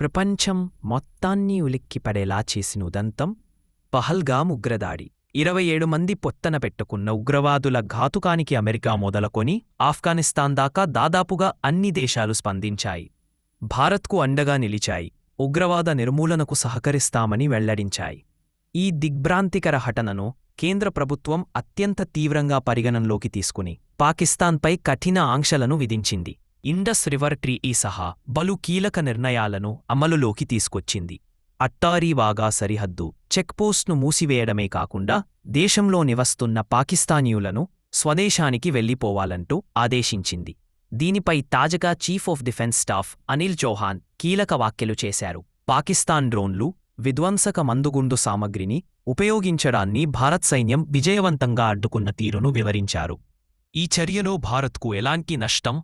ప్రపంచం మొత్తాన్ని ఉలిక్కిపడేలా చేసిన ఉదంతం పహల్గామ్ ఉగ్రదాడి. 27 మంది పొత్తన పెట్టుకున్న ఉగ్రవాదుల ఘాతుకానికి అమెరికా మొదలుకొని ఆఫ్ఘనిస్తాన్ దాకా దాదాపుగా అన్ని దేశాలు స్పందించాయి. భారత్కు అండగా నిలిచాయి. ఉగ్రవాద నిర్మూలనకు సహకరిస్తామని వెల్లడించాయి. ఈ దిగ్భ్రాంతికర ఘటనను కేంద్ర ప్రభుత్వం అత్యంత తీవ్రంగా పరిగణనలోకి తీసుకుని పాకిస్తాన్పై కఠిన ఆంక్షలను విధించింది. ఇండస్ రివర్ ట్రీటీ సహా బలు కీలక నిర్ణయాలను అమలులోకి తీసుకొచ్చింది. అట్టారీ వాఘా సరిహద్దు చెక్పోస్ట్ను మూసివేయడమే కాకుండా దేశంలో నివస్తున్న పాకిస్తానీయులను స్వదేశానికి వెళ్లిపోవాలంటూ ఆదేశించింది. దీనిపై తాజాగా chief of defence staff Anil Chauhan కీలక వ్యాఖ్యలు చేశారు. పాకిస్తాన్ డ్రోన్లు, విధ్వంసక మందుగుండు సామగ్రిని ఉపయోగించడాన్ని భారత్ సైన్యం విజయవంతంగా అడ్డుకున్న తీరును వివరించారు. ఈ చర్యలో భారత్కు ఎలాంటి నష్టం